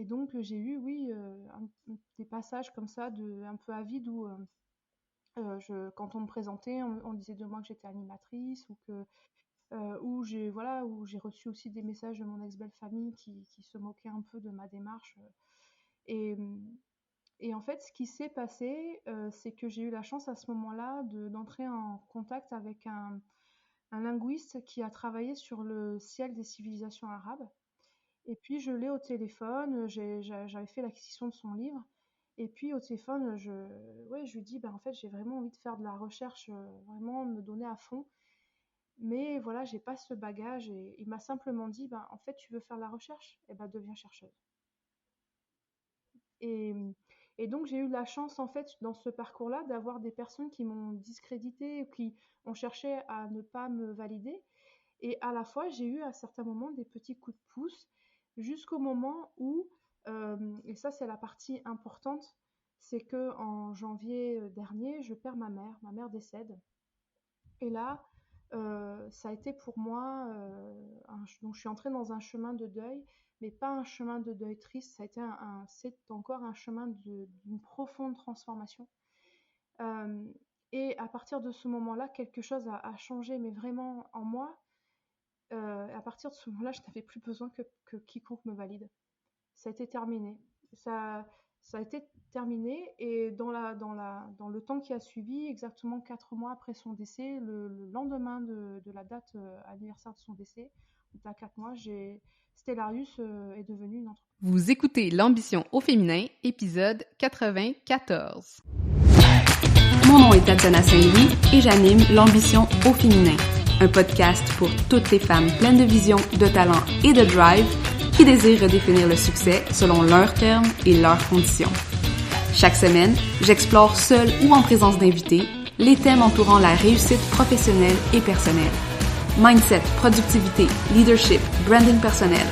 Et donc, j'ai eu, oui, des passages comme ça, un peu à vide, où quand on me présentait, on disait de moi que j'étais animatrice, où j'ai reçu aussi des messages de mon ex-belle-famille qui se moquaient un peu de ma démarche. Et, et en fait, ce qui s'est passé, c'est que j'ai eu la chance à ce moment-là d'entrer en contact avec un linguiste qui a travaillé sur le ciel des civilisations arabes. Et puis je l'ai au téléphone, j'avais fait l'acquisition de son livre. Et puis au téléphone, je lui dis, ben, en fait, j'ai vraiment envie de faire de la recherche, vraiment me donner à fond. Mais voilà, j'ai pas ce bagage. Et il m'a simplement dit, ben, en fait, tu veux faire de la recherche? Eh ben, deviens chercheuse. Et, et donc j'ai eu la chance, en fait, dans ce parcours-là, d'avoir des personnes qui m'ont discrédité, ou qui ont cherché à ne pas me valider. Et à la fois, j'ai eu à certains moments des petits coups de pouce, jusqu'au moment où, et ça c'est la partie importante, c'est que en janvier dernier, je perds ma mère décède. Et là, ça a été pour moi, donc je suis entrée dans un chemin de deuil, mais pas un chemin de deuil triste, ça a été c'est encore un chemin d'une profonde transformation. Euh, et à partir de ce moment-là, quelque chose a changé, mais vraiment en moi. À partir de ce moment-là, je n'avais plus besoin que quiconque me valide. Ça a été terminé. Ça, ça a été terminé, et dans le temps qui a suivi, exactement 4 mois après son décès, le lendemain de la date anniversaire de son décès, donc à 4 mois, Stellarius est devenue une entreprise. Vous écoutez L'ambition au féminin, épisode 94. Mon nom est Tatiana Saint-Louis et j'anime L'ambition au féminin, un podcast pour toutes les femmes pleines de vision, de talent et de drive qui désirent redéfinir le succès selon leurs termes et leurs conditions. Chaque semaine, j'explore seule ou en présence d'invités les thèmes entourant la réussite professionnelle et personnelle. Mindset, productivité, leadership, branding personnel.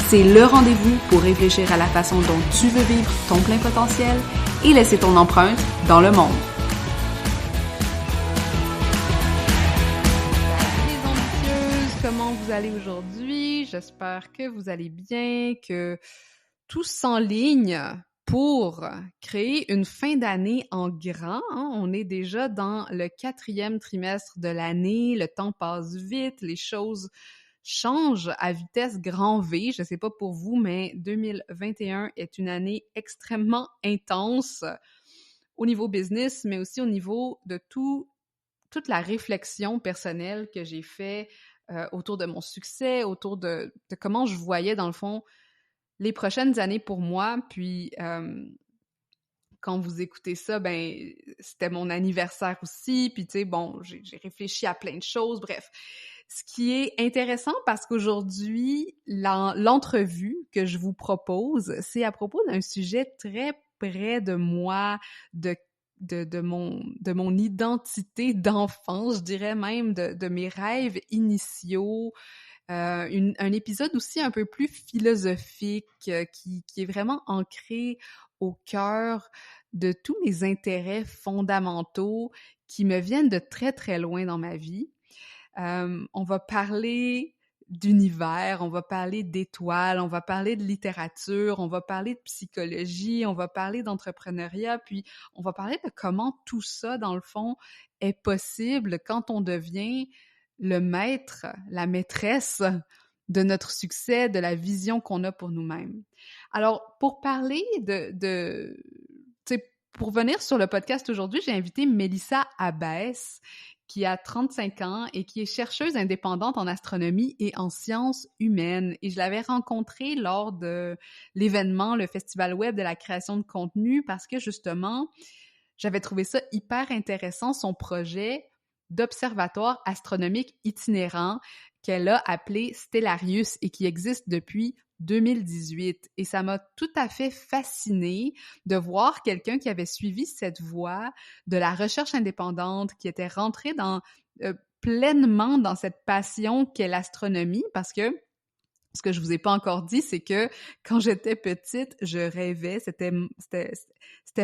C'est le rendez-vous pour réfléchir à la façon dont tu veux vivre ton plein potentiel et laisser ton empreinte dans le monde. Les ambitieuses, comment vous allez aujourd'hui? J'espère que vous allez bien, que tout s'enligne pour créer une fin d'année en grand. On est déjà dans le 4e trimestre de l'année, le temps passe vite, les choses changent à vitesse grand V. Je sais pas pour vous, mais 2021 est une année extrêmement intense au niveau business, mais aussi au niveau de toute la réflexion personnelle que j'ai fait autour de mon succès, autour de comment je voyais dans le fond les prochaines années pour moi. Puis quand vous écoutez ça, ben c'était mon anniversaire aussi. Puis tu sais, bon, j'ai réfléchi à plein de choses. Bref, ce qui est intéressant, parce qu'aujourd'hui, l'entrevue que je vous propose, c'est à propos d'un sujet très près de moi, de mon identité d'enfant, je dirais même de mes rêves initiaux. Un épisode aussi un peu plus philosophique, qui est vraiment ancré au cœur de tous mes intérêts fondamentaux qui me viennent de très, très loin dans ma vie. On va parler d'univers, on va parler d'étoiles, on va parler de littérature, on va parler de psychologie, on va parler d'entrepreneuriat, puis on va parler de comment tout ça, dans le fond, est possible quand on devient le maître, la maîtresse de notre succès, de la vision qu'on a pour nous-mêmes. Alors, pour parler tu sais, pour venir sur le podcast aujourd'hui, j'ai invité Mélissa Abbès, qui a 35 ans et qui est chercheuse indépendante en astronomie et en sciences humaines. Et je l'avais rencontrée lors de l'événement, le Festival Web de la création de contenu, parce que justement, j'avais trouvé ça hyper intéressant, son projet d'observatoire astronomique itinérant qu'elle a appelé Stellarius et qui existe depuis 2018. Et ça m'a tout à fait fascinée de voir quelqu'un qui avait suivi cette voie de la recherche indépendante, qui était rentré pleinement dans cette passion qu'est l'astronomie, parce que ce que je vous ai pas encore dit, c'est que quand j'étais petite, je rêvais, c'était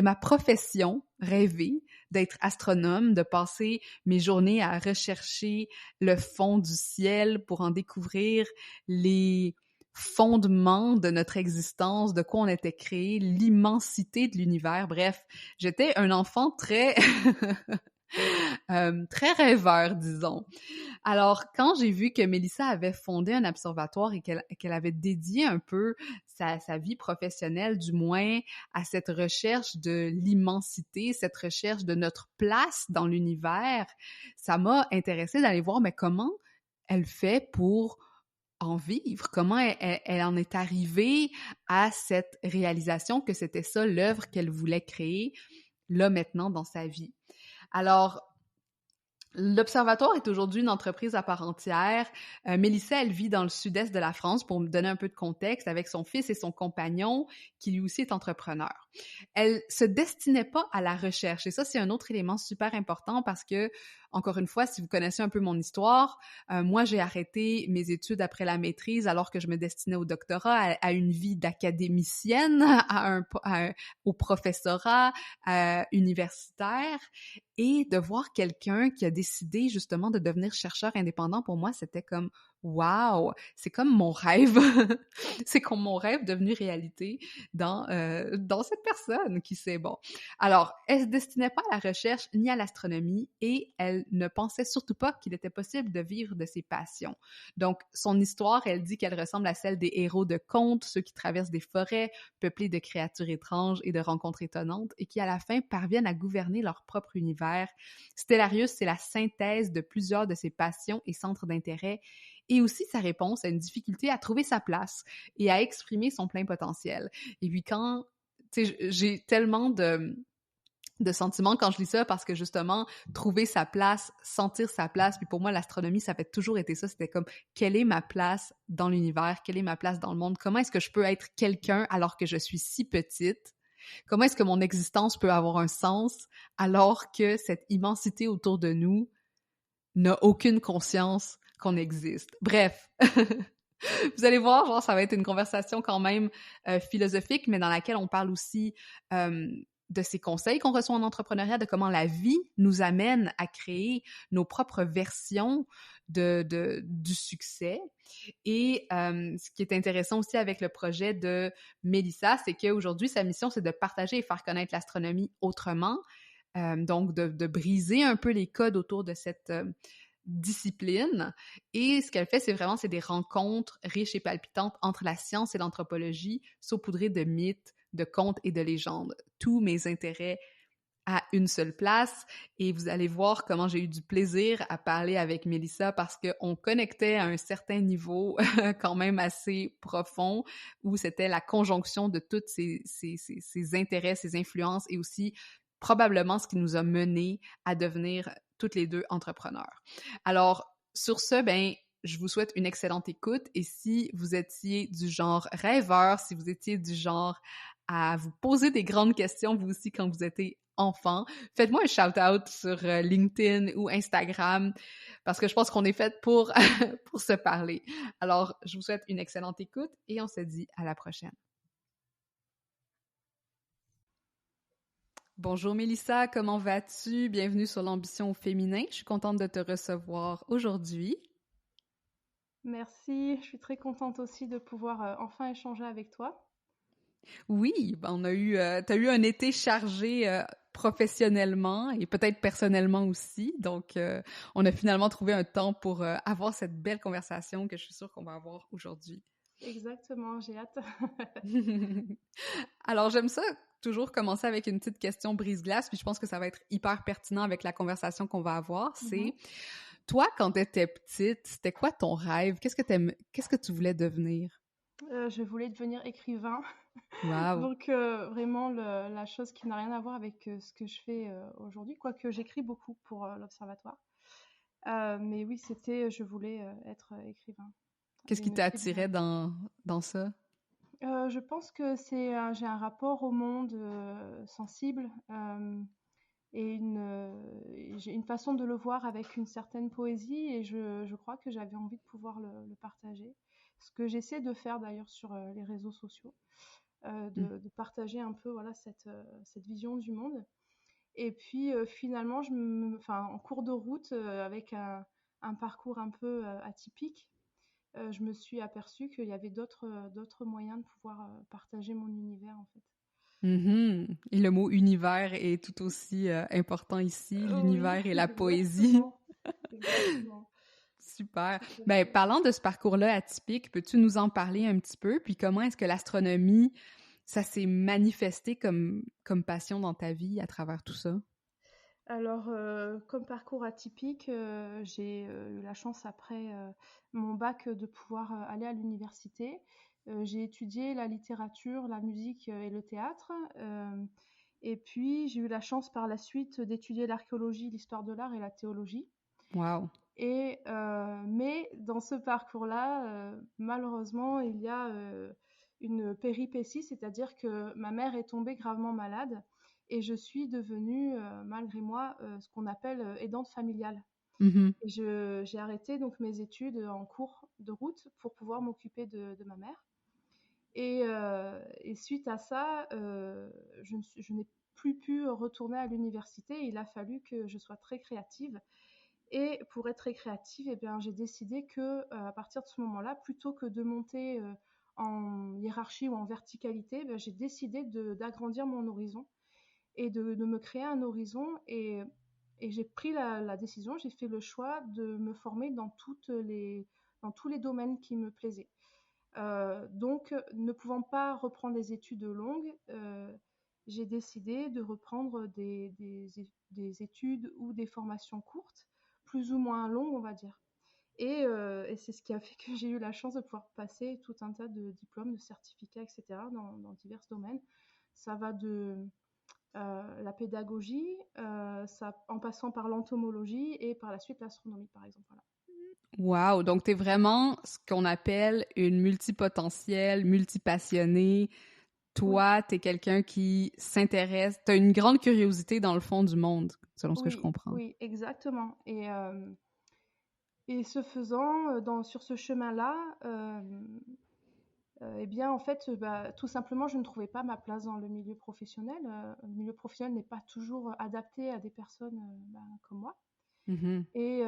ma profession, rêver, d'être astronome, de passer mes journées à rechercher le fond du ciel pour en découvrir les fondement de notre existence, de quoi on était créé, l'immensité de l'univers. Bref, j'étais un enfant très très rêveur, disons. Alors, quand j'ai vu que Mélissa avait fondé un observatoire et qu'elle avait dédié un peu sa vie professionnelle, du moins, à cette recherche de l'immensité, cette recherche de notre place dans l'univers, ça m'a intéressée d'aller voir, mais comment elle fait pour en vivre? Comment elle en est arrivée à cette réalisation que c'était ça l'œuvre qu'elle voulait créer, là, maintenant, dans sa vie? Alors, l'Observatoire est aujourd'hui une entreprise à part entière. Mélissa, elle vit dans le sud-est de la France, pour me donner un peu de contexte, avec son fils et son compagnon, qui lui aussi est entrepreneur. Elle se destinait pas à la recherche. Et ça, c'est un autre élément super important parce que, encore une fois, si vous connaissez un peu mon histoire, moi, j'ai arrêté mes études après la maîtrise alors que je me destinais au doctorat, à une vie d'académicienne, au professorat universitaire. Et de voir quelqu'un qui a décidé justement de devenir chercheur indépendant, pour moi, c'était comme wow, c'est comme mon rêve, c'est comme mon rêve devenu réalité dans cette personne qui sait bon. Alors, elle se destinait pas à la recherche ni à l'astronomie et elle ne pensait surtout pas qu'il était possible de vivre de ses passions. Donc, son histoire, elle dit qu'elle ressemble à celle des héros de contes, ceux qui traversent des forêts peuplées de créatures étranges et de rencontres étonnantes et qui, à la fin, parviennent à gouverner leur propre univers. Stellarius, c'est la synthèse de plusieurs de ses passions et centres d'intérêt et aussi sa réponse à une difficulté à trouver sa place et à exprimer son plein potentiel. Et puis quand, tu sais, j'ai tellement de sentiments quand je lis ça parce que justement, trouver sa place, sentir sa place, puis pour moi, l'astronomie, ça fait toujours été ça, c'était comme, quelle est ma place dans l'univers, quelle est ma place dans le monde, comment est-ce que je peux être quelqu'un alors que je suis si petite? Comment est-ce que mon existence peut avoir un sens alors que cette immensité autour de nous n'a aucune conscience qu'on existe? Bref, vous allez voir, genre, ça va être une conversation quand même philosophique, mais dans laquelle on parle aussi de ces conseils qu'on reçoit en entrepreneuriat, de comment la vie nous amène à créer nos propres versions du succès. Et ce qui est intéressant aussi avec le projet de Mélissa, c'est qu'aujourd'hui, sa mission, c'est de partager et faire connaître l'astronomie autrement, donc de briser un peu les codes autour de cette discipline. Et ce qu'elle fait, c'est des rencontres riches et palpitantes entre la science et l'anthropologie, saupoudrées de mythes, de contes et de légendes. Tous mes intérêts à une seule place. Et vous allez voir comment j'ai eu du plaisir à parler avec Mélissa parce qu'on connectait à un certain niveau quand même assez profond où c'était la conjonction de tous ces intérêts, ces influences et aussi probablement ce qui nous a menés à devenir toutes les deux entrepreneurs. Alors, sur ce, je vous souhaite une excellente écoute et si vous étiez du genre rêveur, si vous étiez du genre à vous poser des grandes questions, vous aussi, quand vous étiez enfant, faites-moi un shout-out sur LinkedIn ou Instagram parce que je pense qu'on est fait pour se parler. Alors, je vous souhaite une excellente écoute et on se dit à la prochaine. Bonjour Mélissa, comment vas-tu? Bienvenue sur l'ambition au féminin. Je suis contente de te recevoir aujourd'hui. Merci, je suis très contente aussi de pouvoir enfin échanger avec toi. Oui, t'as eu un été chargé professionnellement et peut-être personnellement aussi. Donc, on a finalement trouvé un temps pour avoir cette belle conversation que je suis sûre qu'on va avoir aujourd'hui. Exactement, j'ai hâte. Alors, j'aime ça toujours commencer avec une petite question brise-glace, puis je pense que ça va être hyper pertinent avec la conversation qu'on va avoir. C'est, toi, quand tu étais petite, c'était quoi ton rêve? Qu'est-ce que tu voulais devenir? Je voulais devenir écrivain. Wow. Donc, vraiment, la chose qui n'a rien à voir avec ce que je fais aujourd'hui, quoique j'écris beaucoup pour l'Observatoire. Mais oui, je voulais être écrivain. Qu'est-ce qui t'attirait dans ça? Je pense que j'ai un rapport au monde sensible et j'ai une façon de le voir avec une certaine poésie et je crois que j'avais envie de pouvoir le partager. Ce que j'essaie de faire d'ailleurs sur les réseaux sociaux, de partager un peu voilà, cette vision du monde. Et puis finalement, en cours de route, avec un parcours un peu atypique, je me suis aperçue qu'il y avait d'autres moyens de pouvoir partager mon univers, en fait. Mm-hmm. Et le mot univers est tout aussi important ici, Oui, l'univers et la poésie. exactement. Exactement. Super. Tout à Ben, fait. parlant de ce parcours-là atypique, peux-tu nous en parler un petit peu? Puis comment est-ce que l'astronomie, ça s'est manifesté comme passion dans ta vie à travers tout ça? Alors, comme parcours atypique, j'ai eu la chance après mon bac de pouvoir aller à l'université. J'ai étudié la littérature, la musique et le théâtre. Et puis, j'ai eu la chance par la suite d'étudier l'archéologie, l'histoire de l'art et la théologie. Wow. Et, mais dans ce parcours-là, malheureusement, il y a une péripétie, c'est-à-dire que ma mère est tombée gravement malade et je suis devenue, malgré moi, ce qu'on appelle aidante familiale. Mm-hmm. Et j'ai arrêté donc mes études en cours de route pour pouvoir m'occuper de ma mère. Et suite à ça, je n'ai plus pu retourner à l'université. Il a fallu que je sois très créative. Et pour être très créative, eh bien, j'ai décidé que à partir de ce moment-là, plutôt que de monter en hiérarchie ou en verticalité, eh bien, j'ai décidé d'agrandir mon horizon et de me créer un horizon. Et j'ai pris la décision, j'ai fait le choix de me former dans tous les domaines qui me plaisaient. Donc, ne pouvant pas reprendre des études longues, j'ai décidé de reprendre des études ou des formations courtes, plus ou moins longues, on va dire. Et c'est ce qui a fait que j'ai eu la chance de pouvoir passer tout un tas de diplômes, de certificats, etc., dans divers domaines. Ça va de la pédagogie, en passant par l'entomologie et par la suite l'astronomie, par exemple. Voilà. Wow! Donc, t'es vraiment ce qu'on appelle une multipotentielle, multipassionnée. Oui, Toi, t'es quelqu'un qui s'intéresse, t'as une grande curiosité dans le fond du monde, selon ce que je oui, comprends. oui, exactement. Et ce faisant, sur ce chemin-là, eh bien, en fait, bah, tout simplement, je ne trouvais pas ma place dans le milieu professionnel. Le milieu professionnel n'est pas toujours adapté à des personnes comme moi. Mhm. Et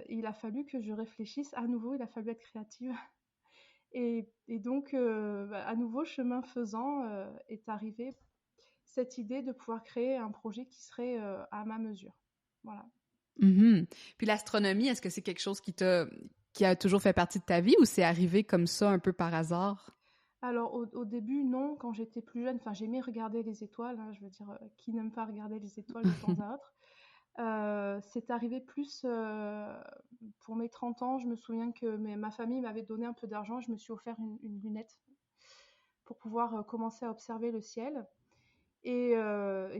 il a fallu que je réfléchisse à nouveau, il a fallu être créative. Et donc, à nouveau, chemin faisant, est arrivée cette idée de pouvoir créer un projet qui serait à ma mesure. Voilà. Mhm. Puis l'astronomie, est-ce que c'est quelque chose qui a toujours fait partie de ta vie ou c'est arrivé comme ça un peu par hasard? Alors au début, non, quand j'étais plus jeune, enfin j'aimais regarder les étoiles, hein, je veux dire, qui n'aime pas regarder les étoiles de temps à autre. C'est arrivé plus pour mes 30 ans, je me souviens que ma famille m'avait donné un peu d'argent, je me suis offert une lunette pour pouvoir commencer à observer le ciel. Et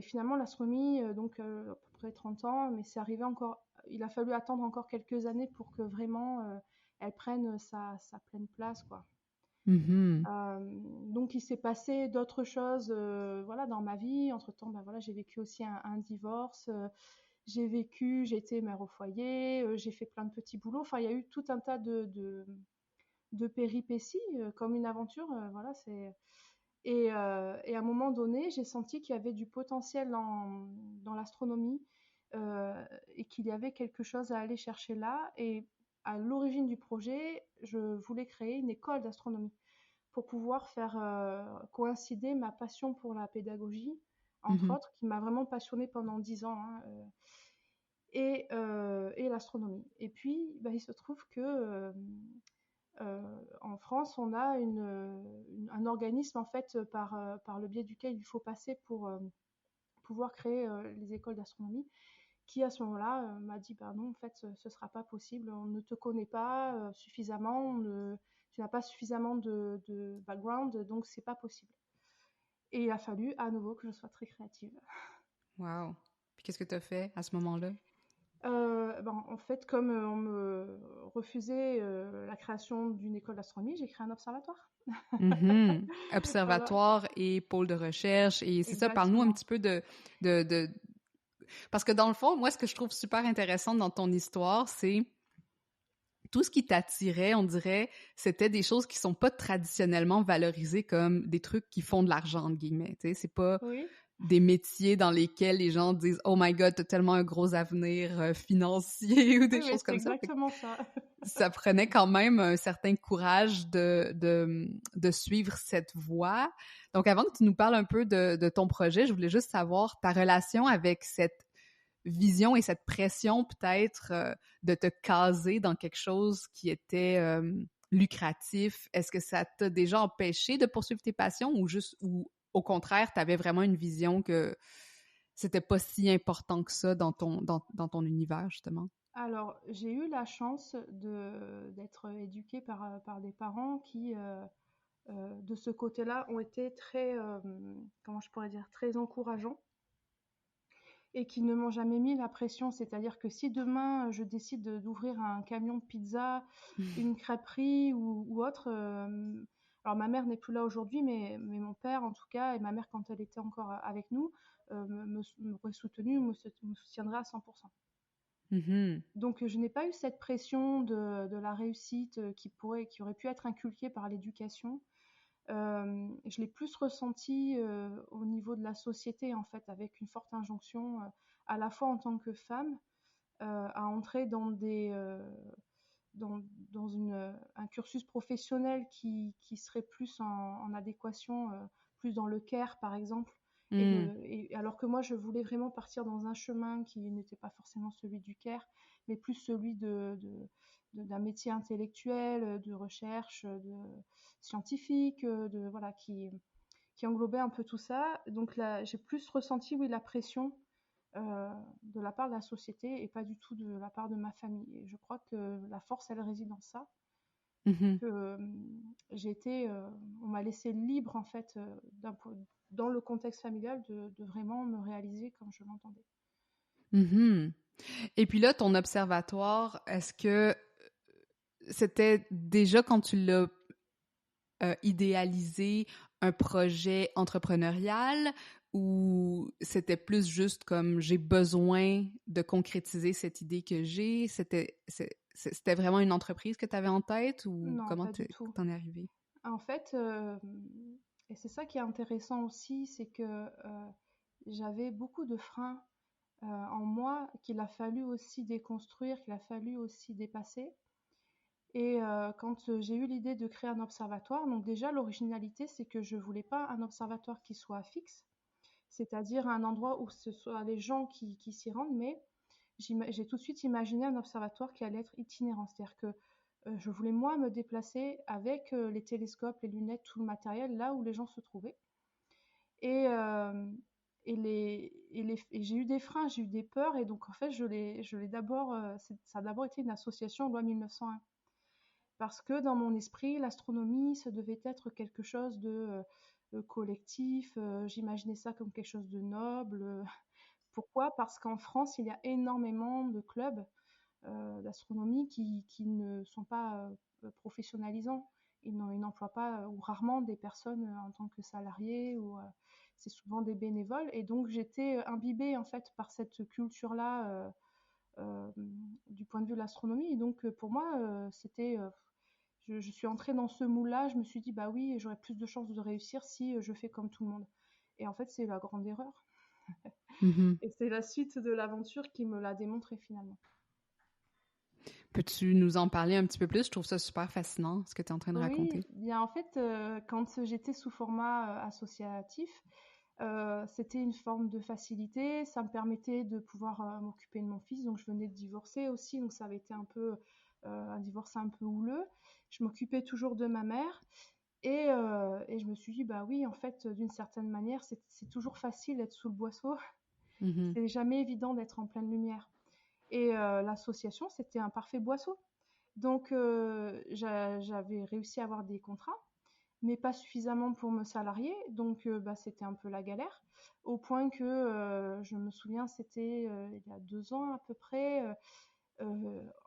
finalement, l'astronomie, donc à peu près 30 ans, mais c'est arrivé encore, il a fallu attendre encore quelques années pour que vraiment elle prenne sa pleine place, quoi. Mhm. Donc il s'est passé d'autres choses voilà, dans ma vie. Entre-temps, ben, voilà, j'ai vécu aussi un divorce. J'ai été mère au foyer, j'ai fait plein de petits boulots. Enfin, il y a eu tout un tas de péripéties, comme une aventure. Voilà, et à un moment donné, j'ai senti qu'il y avait du potentiel dans l'astronomie et qu'il y avait quelque chose à aller chercher là. Et à l'origine du projet, je voulais créer une école d'astronomie pour pouvoir faire coïncider ma passion pour la pédagogie, entre Mhm. autres, qui m'a vraiment passionnée pendant 10 ans, hein, et l'astronomie. Et puis, bah, il se trouve que en France, on a un organisme en fait par le biais duquel il faut passer pour pouvoir créer les écoles d'astronomie, qui à ce moment-là m'a dit bah non, en fait, ce sera pas possible, on ne te connaît pas suffisamment, tu n'as pas suffisamment de background, donc c'est pas possible. Et il a fallu à nouveau que je sois très créative. Wow. Puis qu'est-ce que tu as fait à ce moment-là? En fait, comme on me refusait la création d'une école d'astronomie, j'ai créé un observatoire. Mhm. Voilà, Observatoire et pôle de recherche. Et c'est ça, parle-nous un exactement. petit peu de... Parce que dans le fond, moi, ce que je trouve super intéressant dans ton histoire, c'est tout ce qui t'attirait, on dirait, c'était des choses qui sont pas traditionnellement valorisées comme des trucs qui font de l'argent, entre guillemets. Tu sais, c'est pas Oui, des métiers dans lesquels les gens disent « Oh my God, t'as tellement un gros avenir financier » ou oui, des mais choses c'est comme ça. Fait que exactement ça. Ça prenait quand même un certain courage de suivre cette voie. Donc, avant que tu nous parles un peu de ton projet, je voulais juste savoir ta relation avec cette vision et cette pression peut-être de te caser dans quelque chose qui était lucratif. Est-ce que ça t'a déjà empêché de poursuivre tes passions ou au contraire, tu avais vraiment une vision que c'était pas si important que ça dans ton univers, justement? Alors, j'ai eu la chance d'être éduquée par des parents qui, de ce côté-là, ont été très, comment je pourrais dire, très encourageants et qui ne m'ont jamais mis la pression. C'est-à-dire que si demain je décide d'ouvrir un camion de pizza, une crêperie ou autre, alors ma mère n'est plus là aujourd'hui, mais mon père en tout cas, et ma mère quand elle était encore avec nous, m'aurait soutenue, me soutiendrait à 100%. Mhm. Donc je n'ai pas eu cette pression de la réussite qui aurait pu être inculquée par l'éducation. Je l'ai plus ressenti au niveau de la société, en fait, avec une forte injonction, à la fois en tant que femme, à entrer dans, dans un cursus professionnel qui serait plus en adéquation, plus dans le care, par exemple. Mm. Et alors que moi, je voulais vraiment partir dans un chemin qui n'était pas forcément celui du care, mais plus celui d'un métier intellectuel, de recherche, de scientifique, voilà, qui englobait un peu tout ça. Donc là, j'ai plus ressenti, oui, la pression de la part de la société et pas du tout de la part de ma famille. Et je crois que la force, elle réside dans ça. Mhm. Que on m'a laissé libre en fait, dans le contexte familial, de vraiment me réaliser comme je l'entendais. Mhm. Et puis là, ton observatoire, est-ce que c'était déjà quand tu l'as idéalisé un projet entrepreneurial ou c'était plus juste comme j'ai besoin de concrétiser cette idée que j'ai? C'était vraiment une entreprise que tu avais en tête ou Non, comment pas du tout. t'en es arrivé? En fait, et c'est ça qui est intéressant aussi, c'est que j'avais beaucoup de freins en moi qu'il a fallu aussi déconstruire, qu'il a fallu aussi dépasser. Et quand j'ai eu l'idée de créer un observatoire, donc déjà l'originalité, c'est que je voulais pas un observatoire qui soit fixe, c'est-à-dire un endroit où ce soit les gens qui s'y rendent, mais j'ai tout de suite imaginé un observatoire qui allait être itinérant, c'est-à-dire que je voulais moi me déplacer avec les télescopes, les lunettes, tout le matériel là où les gens se trouvaient. Et, et j'ai eu des freins, j'ai eu des peurs, et donc en fait je l'ai d'abord, ça a d'abord été une association loi 1901. Parce que dans mon esprit, l'astronomie, ça devait être quelque chose de collectif, j'imaginais ça comme quelque chose de noble. Pourquoi? Parce qu'en France, il y a énormément de clubs d'astronomie qui ne sont pas professionnalisants. Ils n'emploient pas ou rarement des personnes en tant que salariés, ou c'est souvent des bénévoles. Et donc j'étais imbibée en fait par cette culture-là du point de vue de l'astronomie. Et donc pour moi, je suis entrée dans ce moule-là. Je me suis dit bah oui, j'aurais plus de chances de réussir si je fais comme tout le monde. Et en fait, c'est la grande erreur. Mhm. Et c'est la suite de l'aventure qui me l'a démontré finalement. Peux-tu nous en parler un petit peu plus? Je trouve ça super fascinant, ce que tu es en train de Oui, raconter. bien en fait, quand j'étais sous format associatif, c'était une forme de facilité. Ça me permettait de pouvoir m'occuper de mon fils. Donc je venais de divorcer aussi, donc ça avait été un peu un divorce un peu houleux. Je m'occupais toujours de ma mère. Et je me suis dit, bah oui, en fait, d'une certaine manière, c'est toujours facile d'être sous le boisseau. Mhm. C'est jamais évident d'être en pleine lumière. Et l'association, c'était un parfait boisseau. Donc, j'avais réussi à avoir des contrats, mais pas suffisamment pour me salarier. Donc, bah, c'était un peu la galère. Au point que, je me souviens, c'était il y a 2 ans à peu près,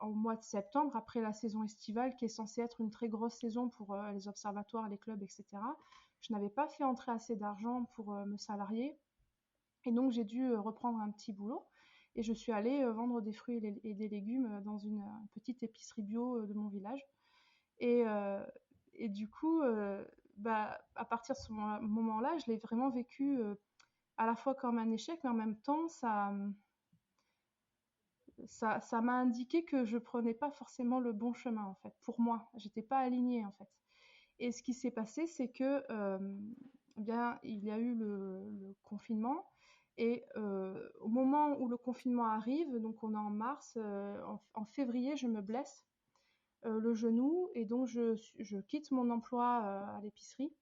en mois de septembre, après la saison estivale, qui est censée être une très grosse saison pour les observatoires, les clubs, etc. Je n'avais pas fait entrer assez d'argent pour me salarier. Et donc, j'ai dû reprendre un petit boulot. Et je suis allée vendre des fruits et des légumes dans une petite épicerie bio de mon village. Et, euh, et du coup, bah, à partir de ce moment-là, je l'ai vraiment vécu à la fois comme un échec, mais en même temps, ça m'a indiqué que je prenais pas forcément le bon chemin, en fait. Pour moi, j'étais pas alignée, en fait. Et ce qui s'est passé, c'est que, bien, il y a eu le confinement. Et au moment où le confinement arrive, donc on est en mars, en février, je me blesse le genou et donc je quitte mon emploi à l'épicerie.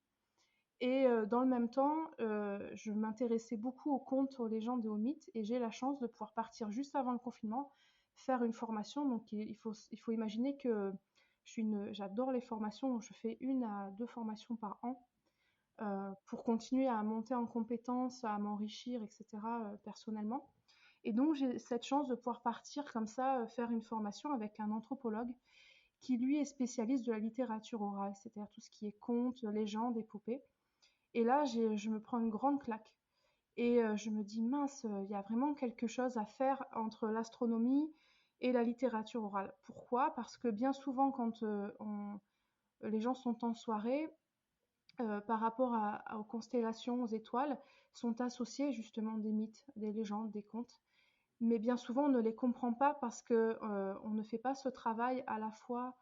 Et dans le même temps, je m'intéressais beaucoup aux contes, aux légendes et aux mythes, et j'ai la chance de pouvoir partir juste avant le confinement, faire une formation. Donc il faut imaginer que j'adore les formations, je fais 1 à 2 formations par an pour continuer à monter en compétences, à m'enrichir, etc. Personnellement. Et donc j'ai cette chance de pouvoir partir comme ça, faire une formation avec un anthropologue qui lui est spécialiste de la littérature orale, c'est-à-dire tout ce qui est contes, légendes, épopées. Et là, je me prends une grande claque. Et je me dis, mince, il y a vraiment quelque chose à faire entre l'astronomie et la littérature orale. Pourquoi? Parce que bien souvent, quand les gens sont en soirée, par rapport aux constellations, aux étoiles, sont associés justement des mythes, des légendes, des contes. Mais bien souvent, on ne les comprend pas parce que on ne fait pas ce travail à la fois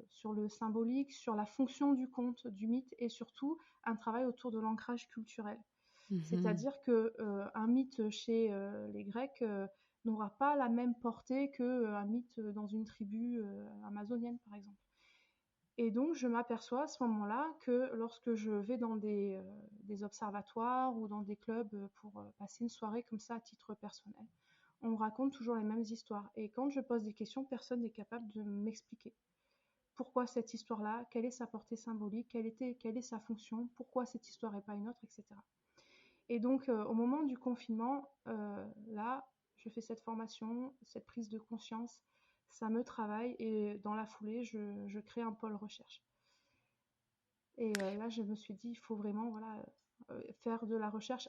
sur le symbolique, sur la fonction du conte, du mythe, et surtout un travail autour de l'ancrage culturel. C'est-à-dire que un mythe chez les Grecs n'aura pas la même portée qu'un mythe dans une tribu amazonienne, par exemple. Et donc, je m'aperçois à ce moment-là que lorsque je vais dans des observatoires ou dans des clubs pour passer une soirée comme ça à titre personnel, on me raconte toujours les mêmes histoires. Et quand je pose des questions, personne n'est capable de m'expliquer pourquoi cette histoire-là, quelle est sa portée symbolique, quelle est sa fonction, pourquoi cette histoire et pas une autre, etc. Et donc, au moment du confinement, là, je fais cette formation, cette prise de conscience, ça me travaille, et dans la foulée, je crée un pôle recherche. Et là, je me suis dit, il faut vraiment voilà, faire de la recherche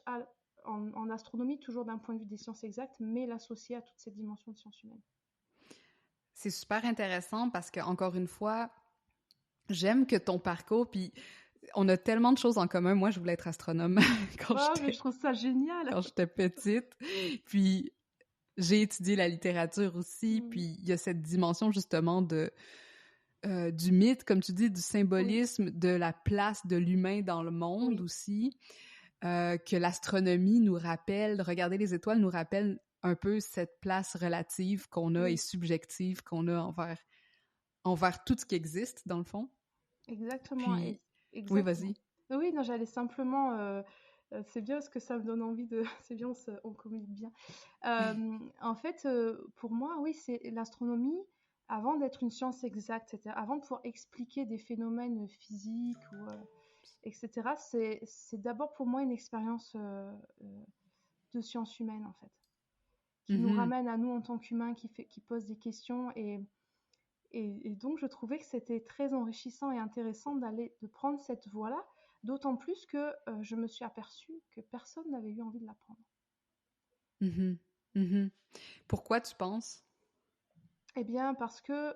en astronomie, toujours d'un point de vue des sciences exactes, mais l'associer à toutes ces dimensions de sciences humaines. C'est super intéressant parce que, encore une fois, j'aime que ton parcours, puis on a tellement de choses en commun. Moi, je voulais être astronome mais je trouve ça génial! Quand j'étais petite. Puis j'ai étudié la littérature aussi, puis il y a cette dimension justement du mythe, comme tu dis, du symbolisme, de la place de l'humain dans le monde aussi, que l'astronomie nous rappelle, regarder les étoiles nous rappelle un peu cette place relative qu'on a et subjective qu'on a envers tout ce qui existe, dans le fond. Exactement. Puis, Exactement. oui, vas-y. Oui, non, j'allais simplement... c'est bien parce que ça me donne envie de... C'est bien, on communique bien. En fait, pour moi, oui, c'est l'astronomie, avant d'être une science exacte, c'est-à-dire avant de pouvoir expliquer des phénomènes physiques, etc., c'est d'abord pour moi une expérience de science humaine, en fait, qui nous ramène à nous en tant qu'humains, qui pose des questions. Et donc, je trouvais que c'était très enrichissant et intéressant de prendre cette voie-là, d'autant plus que je me suis aperçue que personne n'avait eu envie de la prendre. Pourquoi tu penses? Eh bien, parce que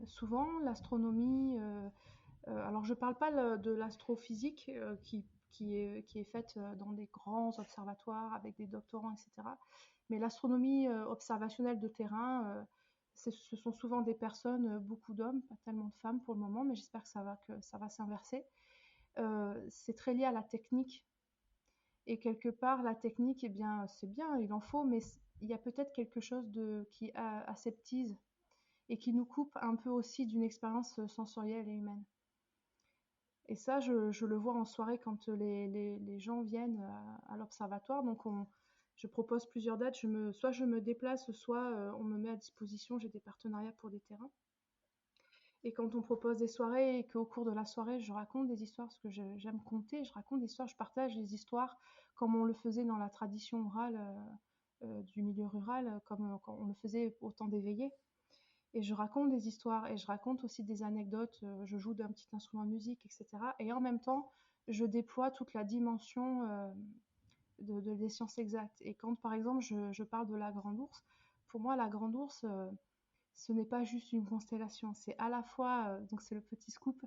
souvent, l'astronomie... alors, je ne parle pas de l'astrophysique qui est faite dans des grands observatoires avec des doctorants, etc. Mais l'astronomie observationnelle de terrain... ce sont souvent des personnes, beaucoup d'hommes, pas tellement de femmes pour le moment, mais j'espère que ça va s'inverser. C'est très lié à la technique. Et quelque part, la technique, eh bien, c'est bien, il en faut, mais il y a peut-être quelque chose qui aseptise et qui nous coupe un peu aussi d'une expérience sensorielle et humaine. Et ça, je le vois en soirée quand les gens viennent à l'observatoire. Donc, je propose plusieurs dates. Soit je me déplace, soit on me met à disposition. J'ai des partenariats pour des terrains. Et quand on propose des soirées et qu'au cours de la soirée, je raconte des histoires, parce que j'aime conter, je raconte des histoires, je partage des histoires comme on le faisait dans la tradition orale du milieu rural, comme quand on le faisait au temps des veillées. Et je raconte des histoires et je raconte aussi des anecdotes, je joue d'un petit instrument de musique, etc. Et en même temps, je déploie toute la dimension des sciences exactes. Et quand, par exemple, je parle de la Grande Ourse, pour moi, la Grande Ourse, ce n'est pas juste une constellation. C'est à la fois, donc c'est le petit scoop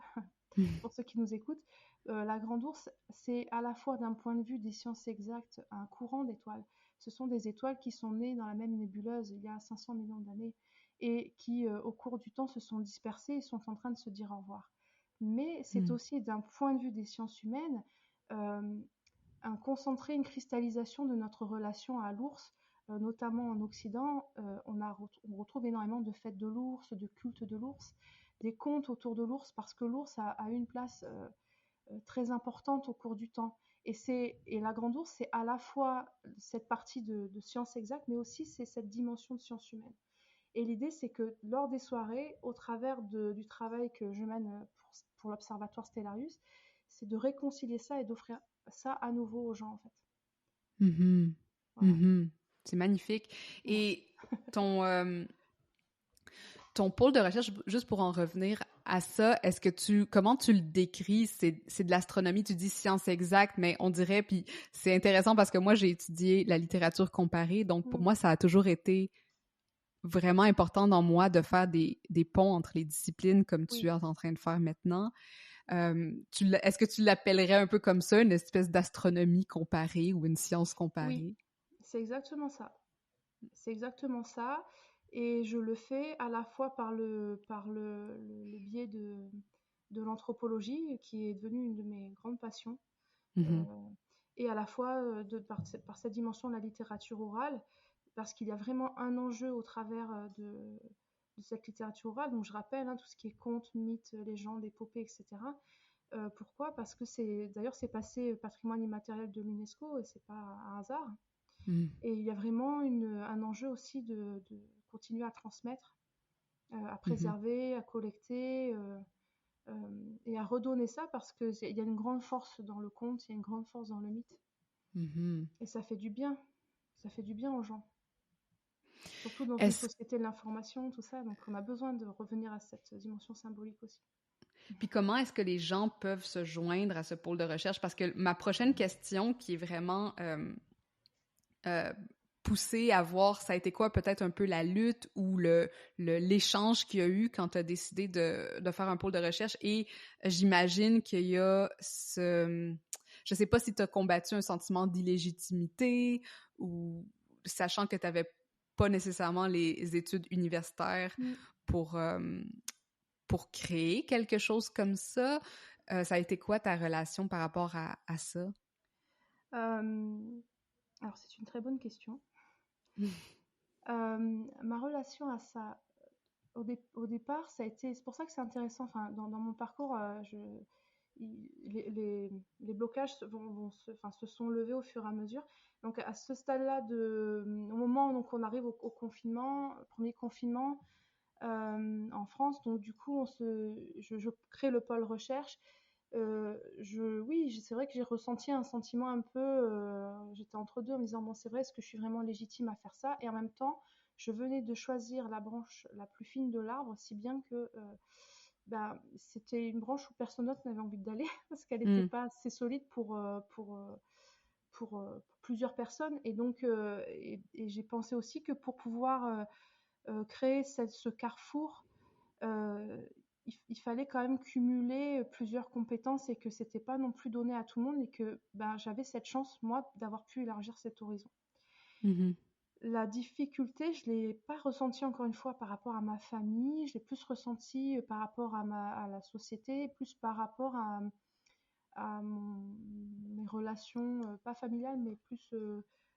pour ceux qui nous écoutent, la Grande Ourse, c'est à la fois d'un point de vue des sciences exactes un courant d'étoiles. ce sont des étoiles qui sont nées dans la même nébuleuse il y a 500 millions d'années et qui, au cours du temps, se sont dispersées et sont en train de se dire au revoir. Mais c'est aussi, d'un point de vue des sciences humaines, un concentré, une cristallisation de notre relation à l'ours, notamment en Occident. On retrouve énormément de fêtes de l'ours, de cultes de l'ours, des contes autour de l'ours, parce que l'ours a une place très importante au cours du temps. Et la grande ourse, c'est à la fois cette partie de sciences exactes, mais aussi c'est cette dimension de sciences humaines. Et l'idée, c'est que lors des soirées, au travers du travail que je mène pour l'Observatoire Stellarius, c'est de réconcilier ça et d'offrir ça à nouveau aux gens, en fait. Mhm. Voilà. Mhm. C'est magnifique. Et ton pôle de recherche, juste pour en revenir à ça, comment tu le décris? C'est de l'astronomie, tu dis science exacte, mais on dirait, puis c'est intéressant parce que moi, j'ai étudié la littérature comparée, donc pour moi, ça a toujours été vraiment important dans moi de faire des ponts entre les disciplines comme tu es en train de faire maintenant. Est-ce que tu l'appellerais un peu comme ça, une espèce d'astronomie comparée ou une science comparée? Oui, c'est exactement ça. C'est exactement ça. Et je le fais à la fois par le biais de l'anthropologie, qui est devenue une de mes grandes passions, Mm-hmm. et à la fois par cette dimension de la littérature orale, parce qu'il y a vraiment un enjeu au travers de cette littérature orale. Donc je rappelle, tout ce qui est contes, mythes, légendes, épopées, etc. Pourquoi? Parce que d'ailleurs c'est passé patrimoine immatériel de l'UNESCO et c'est pas un hasard. Mm. Et il y a vraiment un enjeu aussi de continuer à transmettre, à préserver, à collecter et à redonner ça, parce qu'il y a une grande force dans le conte, il y a une grande force dans le mythe. Mm-hmm. Et ça fait du bien. Ça fait du bien aux gens. Surtout dans une Est-ce société de l'information, tout ça. Donc on a besoin de revenir à cette dimension symbolique aussi. Puis comment est-ce que les gens peuvent se joindre à ce pôle de recherche? Parce que ma prochaine question, qui est vraiment poussée à voir, ça a été quoi peut-être un peu la lutte ou l'échange qu'il y a eu quand tu as décidé de faire un pôle de recherche. Et j'imagine qu'il y a je sais pas si tu as combattu un sentiment d'illégitimité ou sachant que tu n'avais pas nécessairement les études universitaires pour créer quelque chose comme ça. Ça a été quoi ta relation par rapport à ça? Alors c'est une très bonne question. Ma relation à ça, au départ, ça a été... C'est pour ça que c'est intéressant. Enfin, dans mon parcours, les blocages se sont levés au fur et à mesure. Donc à ce stade-là, au moment où donc, on arrive au confinement, premier confinement en France, donc du coup, je crée le pôle recherche. Oui, c'est vrai que j'ai ressenti un sentiment un peu... j'étais entre deux en me disant, bon, c'est vrai, est-ce que je suis vraiment légitime à faire ça? Et en même temps, je venais de choisir la branche la plus fine de l'arbre, si bien que c'était une branche où personne d'autre n'avait envie d'aller, parce qu'elle n'était pas assez solide pour plusieurs personnes. Et donc, et j'ai pensé aussi que pour pouvoir créer ce carrefour, il fallait quand même cumuler plusieurs compétences et que c'était pas non plus donné à tout le monde et que j'avais cette chance, moi, d'avoir pu élargir cet horizon. Mm-hmm. La difficulté, je l'ai pas ressentie encore une fois par rapport à ma famille, je l'ai plus ressentie par rapport à la société, plus par rapport mes relations, pas familiales, mais plus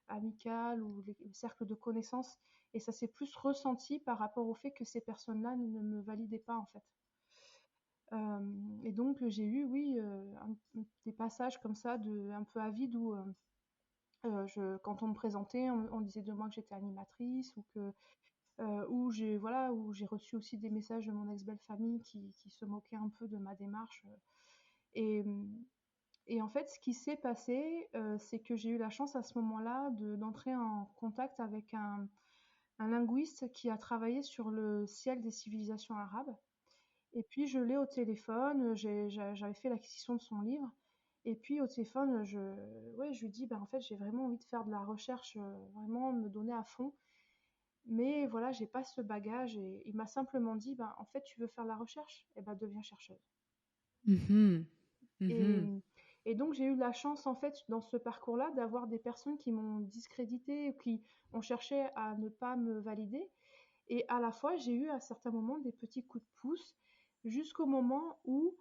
amicales ou les cercles de connaissances. Et ça s'est plus ressenti par rapport au fait que ces personnes-là ne me validaient pas, en fait. Et donc j'ai eu, oui, des passages comme ça, un peu avides, où quand on me présentait, on disait de moi que j'étais animatrice, où j'ai reçu aussi des messages de mon ex-belle famille qui se moquaient un peu de ma démarche. Et, et en fait, ce qui s'est passé, c'est que j'ai eu la chance à ce moment-là d'entrer en contact avec un linguiste qui a travaillé sur le ciel des civilisations arabes. Et puis je l'ai au téléphone, j'avais fait l'acquisition de son livre. Et puis au téléphone, je lui dis, en fait, j'ai vraiment envie de faire de la recherche, vraiment me donner à fond. Mais voilà, j'ai pas ce bagage. Et il m'a simplement dit, en fait, tu veux faire de la recherche? Eh ben, deviens chercheuse. Mm-hmm. Et, Mm-hmm. Et donc j'ai eu la chance en fait dans ce parcours-là d'avoir des personnes qui m'ont discrédité ou qui ont cherché à ne pas me valider. Et à la fois, j'ai eu à certains moments des petits coups de pouce jusqu'au moment où,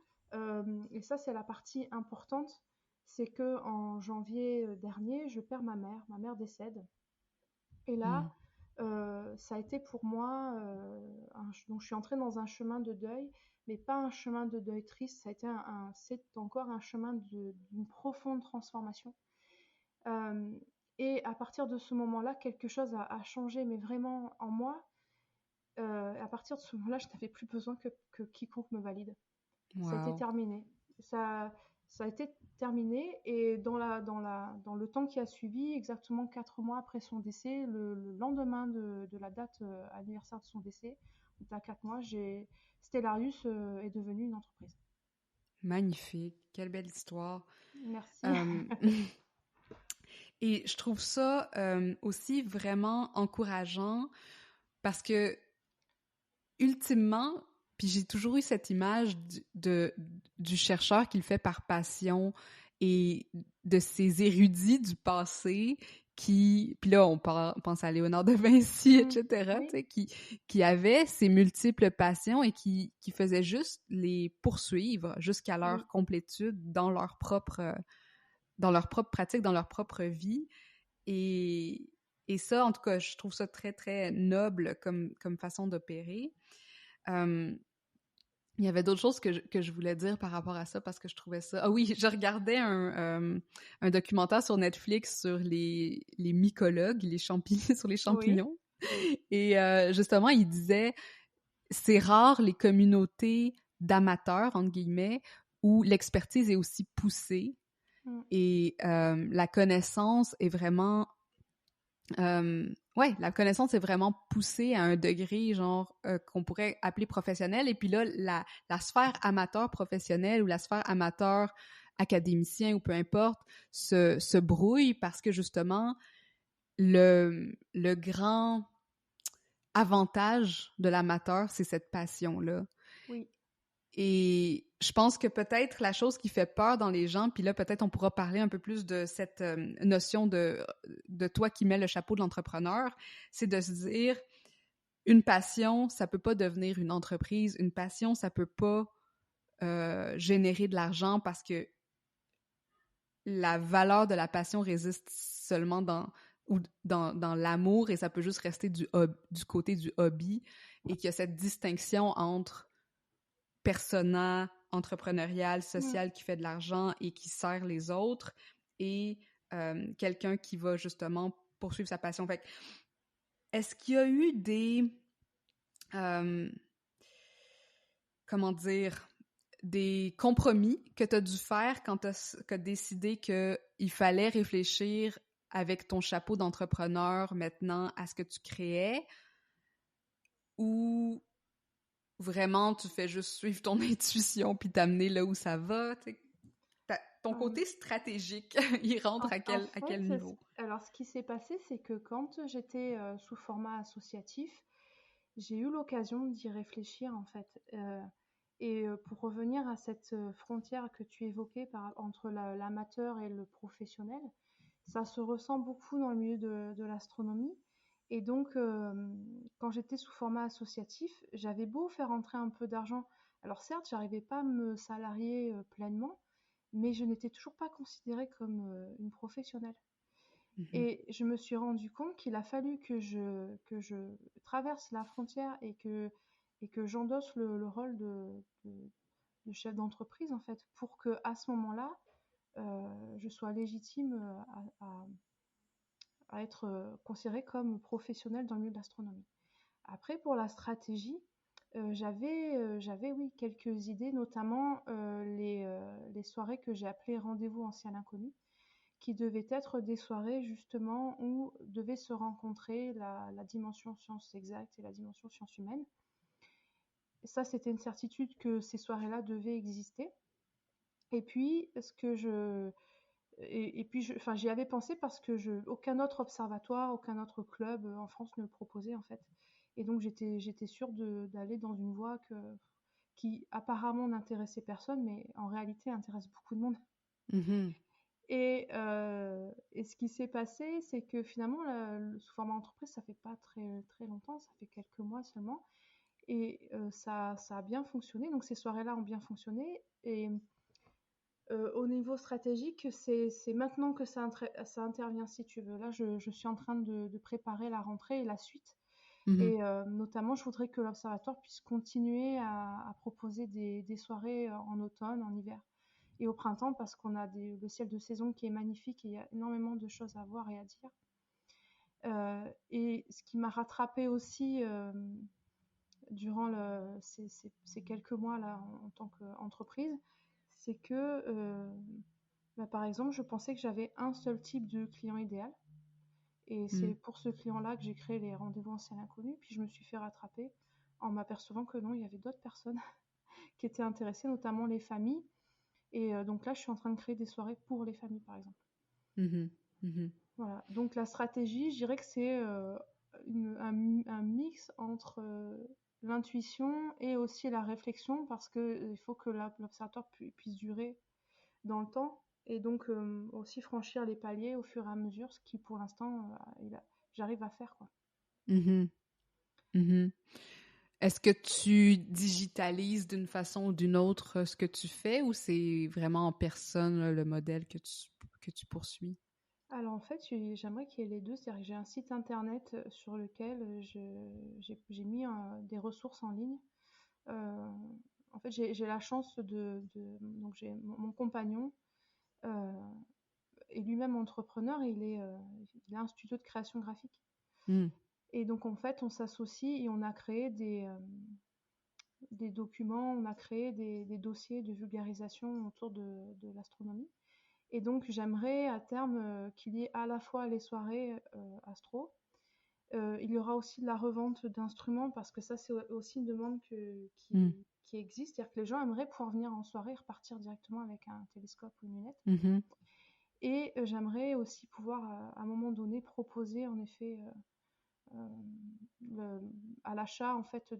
et ça c'est la partie importante, c'est que en janvier dernier, je perds ma mère décède. Et là, Mm. ça a été pour moi, donc je suis entrée dans un chemin de deuil, mais pas un chemin de deuil triste, ça a été c'est encore un chemin d'une profonde transformation. Euh, et à partir de ce moment-là, quelque chose a changé, mais vraiment en moi. À partir de ce moment-là, je n'avais plus besoin que quiconque me valide. Ça a été Wow. terminé. Ça, ça a été terminé et dans le temps qui a suivi, exactement 4 mois après son décès, le lendemain de la date anniversaire de son décès, donc à 4 mois, Stellarius est devenu une entreprise. Magnifique. Quelle belle histoire. Merci. Euh, et je trouve ça aussi vraiment encourageant parce que ultimement, puis j'ai toujours eu cette image du chercheur qui le fait par passion et de ces érudits du passé puis là, on pense à Léonard de Vinci, etc., Oui. tu sais, qui avaient ces multiples passions et qui faisaient juste les poursuivre jusqu'à Oui. leur complétude dans leur propre pratique, dans leur propre vie. Et, et ça, en tout cas, je trouve ça très, très noble comme façon d'opérer. Il y avait d'autres choses que je voulais dire par rapport à ça parce que je trouvais ça... Ah oui, je regardais un documentaire sur Netflix sur les mycologues, sur les Oui. champignons. Et justement, il disait, c'est rare les communautés d'amateurs, entre guillemets, où l'expertise est aussi poussée Mm. et la connaissance est vraiment ouais, la connaissance est vraiment poussée à un degré genre qu'on pourrait appeler professionnel. Et puis là, la sphère amateur professionnelle ou la sphère amateur académicien ou peu importe se brouille parce que justement le grand avantage de l'amateur, c'est cette passion-là. Oui. Et je pense que peut-être la chose qui fait peur dans les gens, puis là peut-être on pourra parler un peu plus de cette notion de toi qui mets le chapeau de l'entrepreneur, c'est de se dire une passion, ça peut pas devenir une entreprise, une passion, ça peut pas générer de l'argent parce que la valeur de la passion réside seulement dans l'amour et ça peut juste rester du côté du hobby et qu'il y a cette distinction entre persona entrepreneurial, Mm. social qui fait de l'argent et qui sert les autres et quelqu'un qui va justement poursuivre sa passion. Fait que, est-ce qu'il y a eu des comment dire des compromis que tu as dû faire quand tu as décidé qu'il fallait réfléchir avec ton chapeau d'entrepreneur maintenant à ce que tu créais ou vraiment tu fais juste suivre ton intuition puis t'amener là où ça va, tu sais? Ton Euh, côté stratégique, il rentre En à quel fait, niveau? alors ce qui s'est passé, c'est que quand j'étais sous format associatif, j'ai eu l'occasion d'y réfléchir en fait. Pour revenir à cette frontière que tu évoquais entre l'amateur et le professionnel, ça se ressent beaucoup dans le milieu de l'astronomie. Et donc, quand j'étais sous format associatif, j'avais beau faire entrer un peu d'argent. Alors certes, j'arrivais pas à me salarier pleinement, mais je n'étais toujours pas considérée comme une professionnelle. Mhm. Et je me suis rendu compte qu'il a fallu que je traverse la frontière et que j'endosse le rôle de chef d'entreprise, en fait, pour que à ce moment-là, je sois légitime à être considérée comme professionnelle dans le milieu de l'astronomie. Après, pour la stratégie, j'avais oui, quelques idées, notamment les soirées que j'ai appelées rendez-vous ancien inconnu, qui devaient être des soirées justement où devaient se rencontrer la dimension sciences exactes et la dimension sciences humaines. Et ça, c'était une certitude que ces soirées-là devaient exister. Et puis, enfin, j'y avais pensé parce que aucun autre observatoire, aucun autre club en France ne le proposait en fait. Et donc j'étais sûre d'aller dans une voie qui apparemment n'intéressait personne, mais en réalité intéresse beaucoup de monde. Mhm. Et ce qui s'est passé, c'est que finalement, sous format entreprise, ça fait pas très, très longtemps, ça fait quelques mois seulement. Et ça a bien fonctionné. Donc ces soirées-là ont bien fonctionné. Et au niveau stratégique, c'est maintenant que ça intervient, si tu veux. Là, je suis en train de préparer la rentrée et la suite. Mhm. Et notamment, je voudrais que l'Observatoire puisse continuer à proposer des soirées en automne, en hiver et au printemps, parce qu'on a le ciel de saison qui est magnifique et il y a énormément de choses à voir et à dire. Et ce qui m'a rattrapée aussi durant ces quelques mois là en tant qu'entreprise, c'est que par exemple, je pensais que j'avais un seul type de client idéal. Et c'est Mhm. pour ce client-là que j'ai créé les rendez-vous anciens inconnus. Puis je me suis fait rattraper en m'apercevant que non, il y avait d'autres personnes qui étaient intéressées, notamment les familles. Et donc là, je suis en train de créer des soirées pour les familles, par exemple. Mhm. Mhm. Voilà. Donc la stratégie, je dirais que c'est un mix entre l'intuition et aussi la réflexion, parce que il faut que l'observatoire puisse durer dans le temps et donc aussi franchir les paliers au fur et à mesure, ce qui pour l'instant j'arrive à faire quoi. Mhm. Mhm. Est-ce que tu digitalises d'une façon ou d'une autre ce que tu fais ou c'est vraiment en personne là, le modèle que tu poursuis? Alors en fait, j'aimerais qu'il y ait les deux, c'est-à-dire que j'ai un site internet sur lequel j'ai mis des ressources en ligne. Euh, En fait, j'ai la chance donc j'ai mon compagnon euh, est lui-même entrepreneur et il a un studio de création graphique. Mm. Et donc en fait, on s'associe et on a créé des documents, on a créé des dossiers de vulgarisation autour de l'astronomie. Et donc j'aimerais à terme qu'il y ait à la fois les soirées astro. Il y aura aussi de la revente d'instruments parce que ça c'est aussi une demande Mm. qui existe, c'est-à-dire que les gens aimeraient pouvoir venir en soirée et repartir directement avec un télescope ou une lunette. Mhm. Et j'aimerais aussi pouvoir à un moment donné proposer en effet euh, le- à l'achat en fait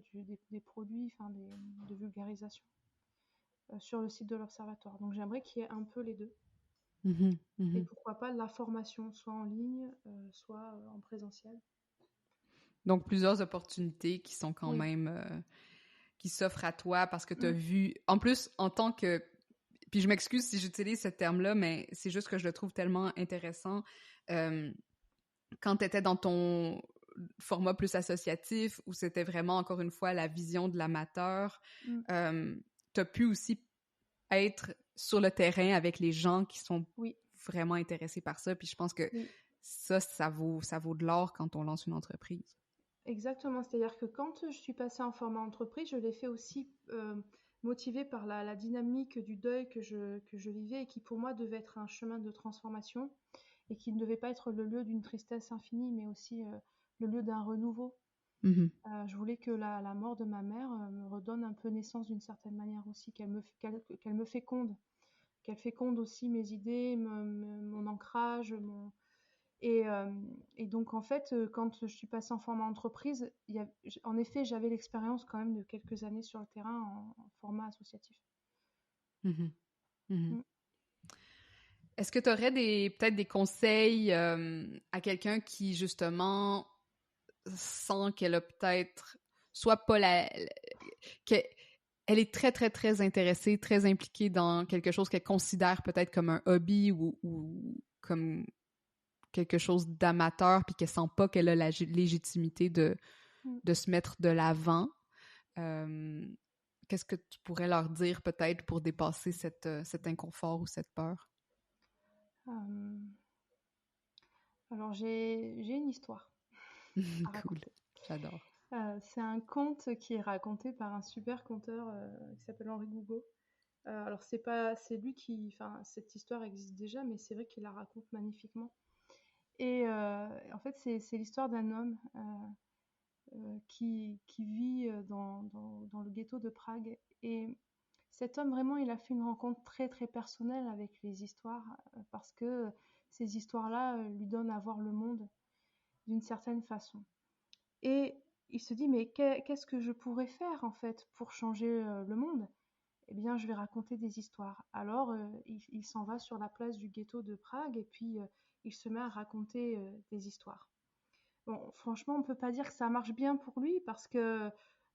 des produits, enfin de vulgarisation sur le site de l'Observatoire. Donc j'aimerais qu'il y ait un peu les deux. Mhm. Et Mhm. pourquoi pas de la formation, soit en ligne, soit en présentiel. Donc plusieurs opportunités qui sont quand Oui. même qui s'offrent à toi parce que tu as Mm. vu en plus en tant que puis je m'excuse si j'utilise ce terme-là mais c'est juste que je le trouve tellement intéressant euh, quand tu étais dans ton format plus associatif où c'était vraiment encore une fois la vision de l'amateur Mm. tu as pu aussi être sur le terrain avec les gens qui sont Oui, vraiment intéressés par ça puis je pense que oui, ça vaut de l'or quand on lance une entreprise. exactement. C'est-à-dire que quand je suis passée en format entreprise, je l'ai fait aussi motivée par la dynamique du deuil que je vivais et qui pour moi devait être un chemin de transformation et qui ne devait pas être le lieu d'une tristesse infinie, mais aussi le lieu d'un renouveau. Mhm. Je voulais que la mort de ma mère me redonne un peu naissance d'une certaine manière aussi, qu'elle me féconde, qu'elle féconde aussi mes idées, mon ancrage, et, euh, et donc en fait, quand je suis passée en format entreprise, en effet, j'avais l'expérience quand même de quelques années sur le terrain en format associatif. Mhm. Mhm. Mm. Est-ce que tu aurais peut-être des conseils à quelqu'un qui, justement, sent qu'elle a peut-être soit pas qu'elle elle est très, très, très intéressée, très impliquée dans quelque chose qu'elle considère peut-être comme un hobby ou comme quelque chose d'amateur, puis qu'elle sent pas qu'elle a la légitimité Mm. de se mettre de l'avant. Euh, Qu'est-ce que tu pourrais leur dire peut-être pour dépasser cet inconfort ou cette peur? Euh, alors j'ai une histoire à Cool, raconter. j'adore. C'est un conte qui est raconté par un super conteur qui s'appelle Henri Gougaud. Alors c'est lui qui, enfin cette histoire existe déjà, mais c'est vrai qu'il la raconte magnifiquement. Et en fait c'est l'histoire d'un homme qui vit dans le ghetto de Prague. Et cet homme vraiment il a fait une rencontre très très personnelle avec les histoires parce que ces histoires-là lui donnent à voir le monde d'une certaine façon. Et il se dit mais qu'est-ce que je pourrais faire en fait pour changer le monde? eh bien, je vais raconter des histoires. Alors, il s'en va sur la place du ghetto de Prague et puis il se met à raconter des histoires. Bon, franchement, on ne peut pas dire que ça marche bien pour lui parce que,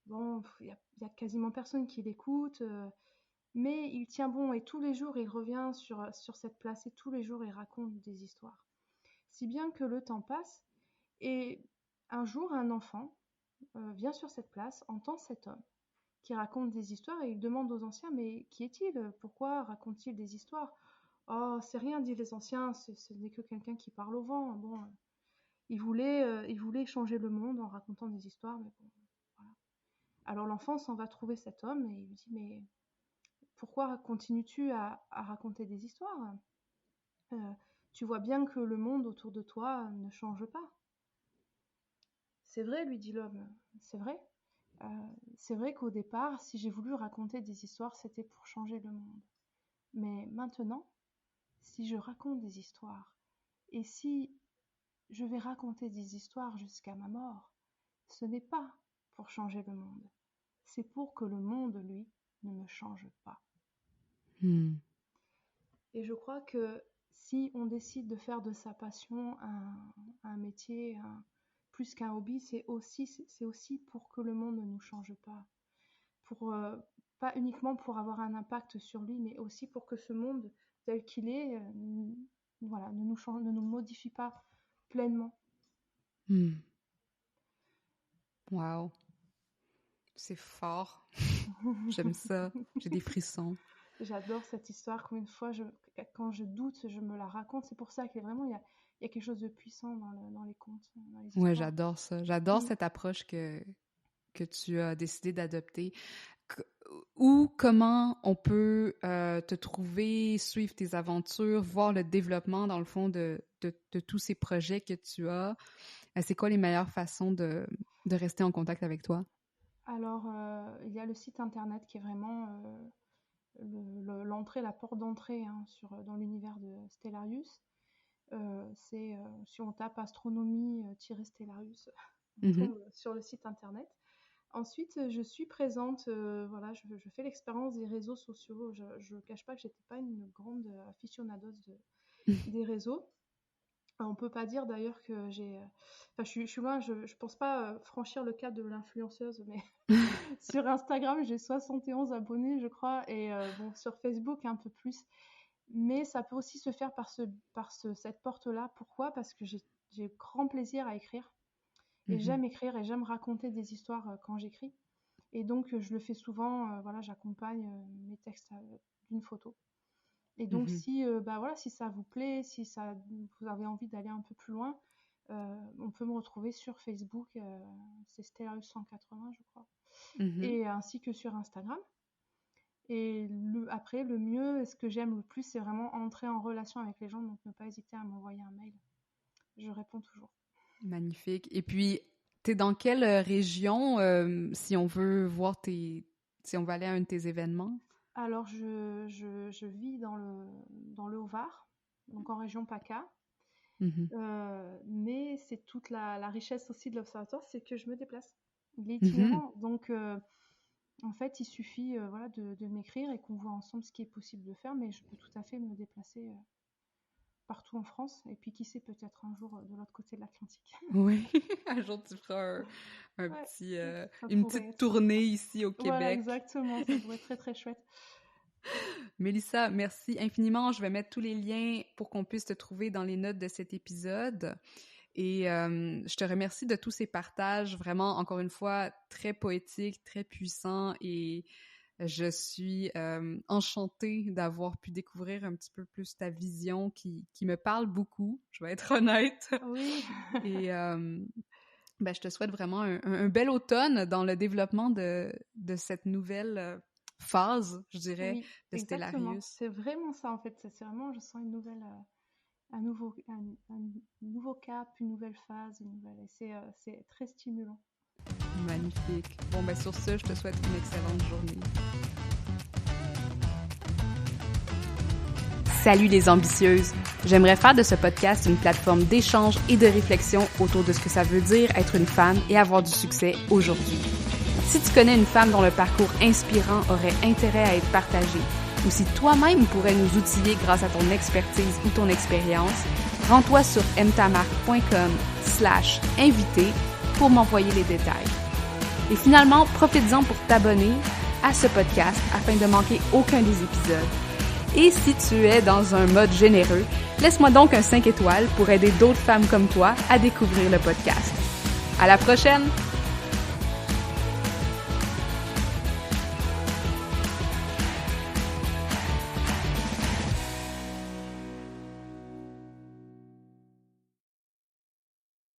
bon, il y a quasiment personne qui l'écoute, mais il tient bon et tous les jours, il revient sur cette place et tous les jours, il raconte des histoires. Si bien que le temps passe et un jour, un enfant vient sur cette place, entend cet homme qui raconte des histoires et il demande aux anciens, mais qui est-il? Pourquoi raconte-t-il des histoires? Oh, c'est rien, disent les anciens, ce n'est que quelqu'un qui parle au vent. Bon, il voulait changer le monde en racontant des histoires, mais bon, voilà. Alors l'enfant s'en va trouver cet homme et il lui dit, mais pourquoi continues-tu à raconter des histoires? Tu vois bien que le monde autour de toi ne change pas. C'est vrai, lui dit l'homme, c'est vrai. C'est vrai qu'au départ, si j'ai voulu raconter des histoires, c'était pour changer le monde. Mais maintenant, si je raconte des histoires, et si je vais raconter des histoires jusqu'à ma mort, ce n'est pas pour changer le monde. C'est pour que le monde, lui, ne me change pas. Et je crois que si on décide de faire de sa passion un métier, plus qu'un hobby, c'est aussi pour que le monde ne nous change pas. Pas uniquement pour avoir un impact sur lui, mais aussi pour que ce monde tel qu'il est ne nous modifie pas pleinement. Wow. C'est fort. J'aime ça. J'ai des frissons. J'adore cette histoire. Combien de fois, quand je doute, je me la raconte. C'est pour ça qu'il y a quelque chose de puissant dans les contes, dans les histoires. Ouais, j'adore ça. J'adore cette approche que tu as décidé d'adopter. Comment on peut te trouver, suivre tes aventures, voir le développement, dans le fond, de tous ces projets que tu as? C'est quoi les meilleures façons de rester en contact avec toi? Alors, il y a le site internet qui est vraiment la porte d'entrée dans l'univers de Stellarius. Si on tape astronomie-Stellarius, on tombe sur le site internet. Ensuite, je suis présente, je fais l'expérience des réseaux sociaux. Je ne cache pas que je n'étais pas une grande aficionados des réseaux. On ne peut pas dire d'ailleurs que je suis loin, je ne pense pas franchir le cap de l'influenceuse, mais sur Instagram, j'ai 71 abonnés, je crois, et sur Facebook, un peu plus. Mais ça peut aussi se faire par cette porte-là. Pourquoi? Parce que j'ai grand plaisir à écrire. Et j'aime écrire et j'aime raconter des histoires quand j'écris. Et donc, je le fais souvent, j'accompagne mes textes d'une photo. Et donc, si ça vous plaît, si vous avez envie d'aller un peu plus loin, on peut me retrouver sur Facebook, c'est Stellarius 180, je crois, et ainsi que sur Instagram. Et après, le mieux, ce que j'aime le plus, c'est vraiment entrer en relation avec les gens, donc ne pas hésiter à m'envoyer un mail. Je réponds toujours. Magnifique. Et puis, t'es dans quelle région, si on veut aller à un de tes événements? Alors, je vis dans le Haut-Var, donc en région PACA. Mais c'est toute la richesse aussi de l'observatoire, c'est que je me déplace. Il est itinérant. Donc, en fait, il suffit de m'écrire et qu'on voit ensemble ce qui est possible de faire, mais je peux tout à fait me déplacer partout en France, et puis qui sait, peut-être un jour de l'autre côté de l'Atlantique. Oui, un jour tu feras une petite tournée ici au Québec. Voilà, exactement, ça pourrait être très très chouette. Mélissa, merci infiniment. Je vais mettre tous les liens pour qu'on puisse te trouver dans les notes de cet épisode. Et je te remercie de tous ces partages, vraiment, encore une fois, très poétiques, très puissants, et je suis enchantée d'avoir pu découvrir un petit peu plus ta vision qui me parle beaucoup, je vais être honnête. Oui. Et je te souhaite vraiment un bel automne dans le développement de cette nouvelle phase, je dirais, de Stellarius. C'est vraiment ça, en fait. C'est vraiment, je sens une nouvelle... un nouveau cap, une nouvelle phase, c'est très stimulant. Magnifique. Bon, sur ce, je te souhaite une excellente journée. Salut les ambitieuses! J'aimerais faire de ce podcast une plateforme d'échange et de réflexion autour de ce que ça veut dire être une femme et avoir du succès aujourd'hui. Si tu connais une femme dont le parcours inspirant aurait intérêt à être partagé, ou si toi-même pourrais nous outiller grâce à ton expertise ou ton expérience, rends-toi sur mtamarque.com/invité pour m'envoyer les détails. Et finalement, profites-en pour t'abonner à ce podcast afin de manquer aucun des épisodes. Et si tu es dans un mode généreux, laisse-moi donc un 5 étoiles pour aider d'autres femmes comme toi à découvrir le podcast. À la prochaine!